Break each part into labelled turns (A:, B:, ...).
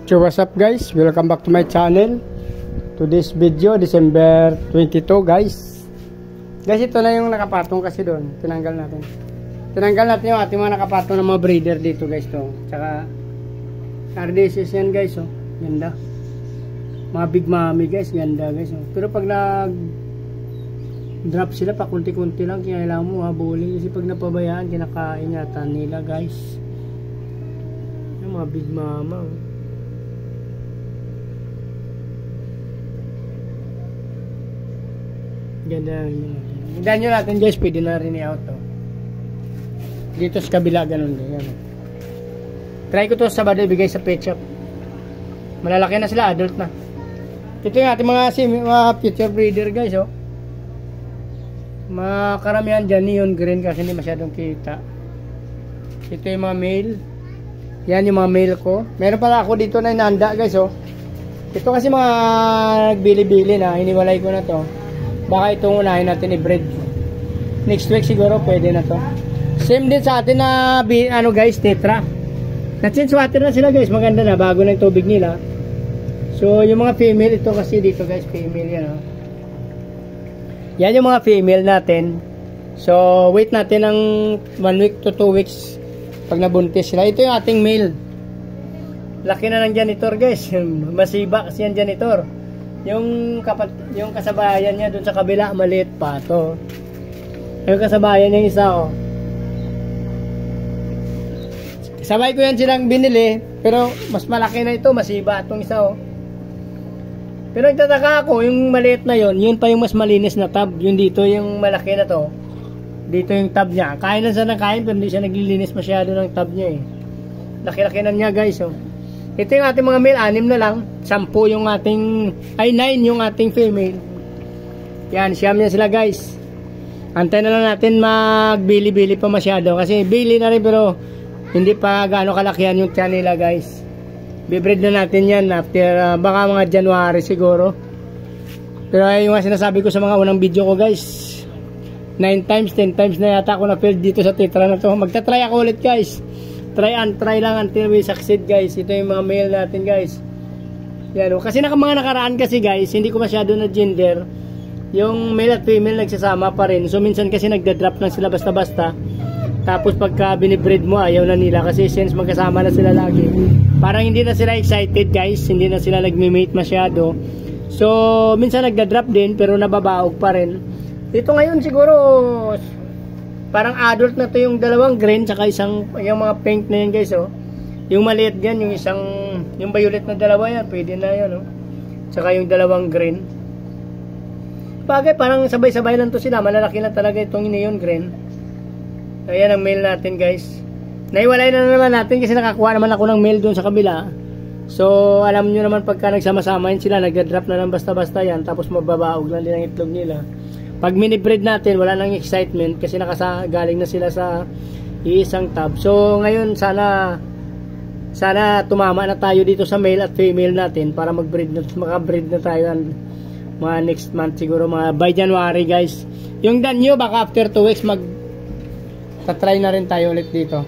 A: So what's up guys, welcome back to my channel. Today's video, December 22 guys. Guys, ito na yung nakapatong kasi doon. Tinanggal natin yung ating mga nakapatong ng mga breeder dito guys to. Tsaka RDSS yan guys oh. Ganda. Mga big mami guys, ganda guys oh. Pero pag nag drop sila pa kunti-kunti lang, kailangan mo habulin kasi pag napabayaan kinakain yata nila guys. Yung mga big mama oh. Ganda yun. Hindahan nyo natin guys, pwede na rin i-out to. Dito sa kabila ganun din. Yan. Try ko to sa Sabado ibigay sa pet shop. Malalaki na sila, adult na. Ito yung ating mga future breeder guys oh. Makaramihan dyan neon green kasi hindi masyadong kita. Ito yung mga male. Yan yung mga male ko. Meron pala ako dito na inanda guys oh. Ito kasi mga nagbili-bili na, hiniwalay ko na to. Baka itong unahin natin i-breed. Next week siguro pwede na to. Same din sa atin na ano guys, tetra. Na-change water na sila guys, maganda na, bago na yung tubig nila. So yung mga female, ito kasi dito guys, female yan oh. Yan yung mga female natin. So wait natin ng 1 week to 2 weeks pag nabuntis sila. Ito yung ating male. Laki na ng janitor guys. Masiba kasi yan janitor. Yung kasabayan niya doon sa kabila, maliit pa to. Yung kasabayan niya isa oh. Sabay ko yan silang binili, pero mas malaki na ito, masiba itong isa oh. Pero nagtataka ako, yung maliit na yon, yun pa yung mas malinis na tab. Yung dito yung malaki na to. Dito yung tab niya. Kain lang siya ng kain, pero hindi siya naglilinis masyado ng tab niya eh. Laki-laki na niya guys oh. Ito yung ating mga male, 6 na lang. 10 yung ating, ay 9 yung ating female. Yan, siyam yan sila guys. Antay na lang natin magbili-bili pa masyado. Kasi bili na rin pero hindi pa gaano kalakihan yung tiyan nila guys. Bibreed na natin yan after baka mga January siguro. Pero yung sinasabi ko sa mga unang video ko guys, 9 times, 10 times na yata ako na-failed dito sa tetra na to. Magta-try ako ulit guys. Try lang until we succeed guys. Ito yung mga male natin guys. Yan o. Kasi mga nakaraan kasi guys, hindi ko masyado na gender. Yung male at female nagsasama pa rin. So minsan kasi nagda-drop lang sila basta-basta. Tapos pagka binibreed mo, ayaw na nila. Kasi since magkasama na sila lagi, parang hindi na sila excited guys. Hindi na sila nagme-mate masyado. So minsan nagda-drop din pero nababaog pa rin. Ito ngayon siguro parang adult na to yung dalawang green tsaka isang yung mga pink na yan guys oh. Yung maliit yan, yung isang yung violet na dalawa yan, pwede na yan oh. Tsaka yung dalawang green. Bagay parang sabay-sabay lang to sila, malalaki na talaga itong neon green. Ayan ang male natin guys. Naiwalay na naman natin kasi nakakuha naman ako ng male doon sa kabila. So alam nyo naman pagka nagsama-sama yun sila, nagda-drop na lang basta-basta yan, tapos mababaog lang din ang itlog nila. Pag mini-breed natin, wala nang excitement kasi galing na sila sa iisang tab. So ngayon sana tumama na tayo dito sa male at female natin para makabreed na tayo mga next month siguro, mga by January guys. Yung danyo baka after 2 weeks tatry na rin tayo ulit dito.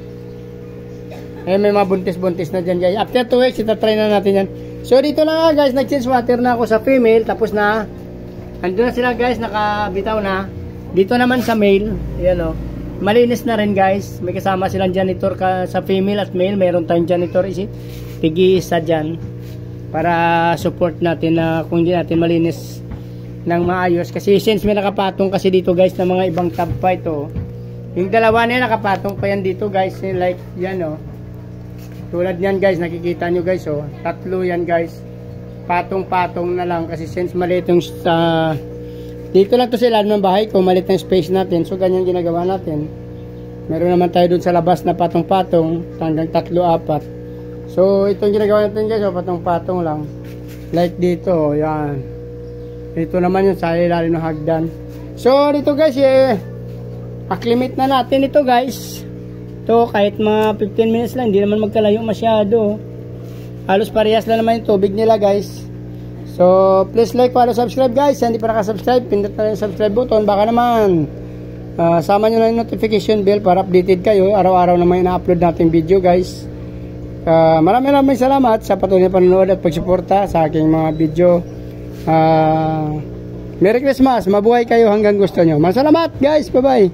A: May mga buntis-buntis na dyan guys. After 2 weeks itatry na natin yan. So dito na guys, nag-change water na ako sa female, tapos na andun na sila guys, nakabitaw na. Dito naman sa male, yan o, malinis na rin guys. May kasama silang janitor sa female at male. Meron tayong janitor tig-isa dyan para support natin na kung hindi natin malinis ng maayos. Kasi since may nakapatong kasi dito guys na mga ibang tab pa ito. Yung dalawa na yan, nakapatong pa yan dito guys. Like yan o, tulad yan guys, nakikita nyo guys o, 3 yan guys. Patong-patong na lang kasi since maliit yung dito lang to sa ilalim ng bahay ko, maliit yung space natin, so ganyan ginagawa natin. Meron naman tayo dun sa labas na patong-patong hanggang 3-4. So itong ginagawa natin guys, patong-patong lang like dito, yan. Ito naman yung sa ilalim ng hagdan. So dito guys, acclimate na natin ito guys. Ito kahit mga 15 minutes lang, hindi naman magkalayo masyado. Halos parehas lang naman yung tubig nila guys. So please like, follow, subscribe guys. Hindi pa nakasubscribe, pindot na yung subscribe button. Baka naman sama nyo na yung notification bell para updated kayo. Araw-araw naman ina-upload natin video guys.
B: Maraming salamat sa patuloy na panonood at pagsuporta sa aking mga video. Merry Christmas, mabuhay kayo hanggang gusto nyo. Masalamat guys, bye bye.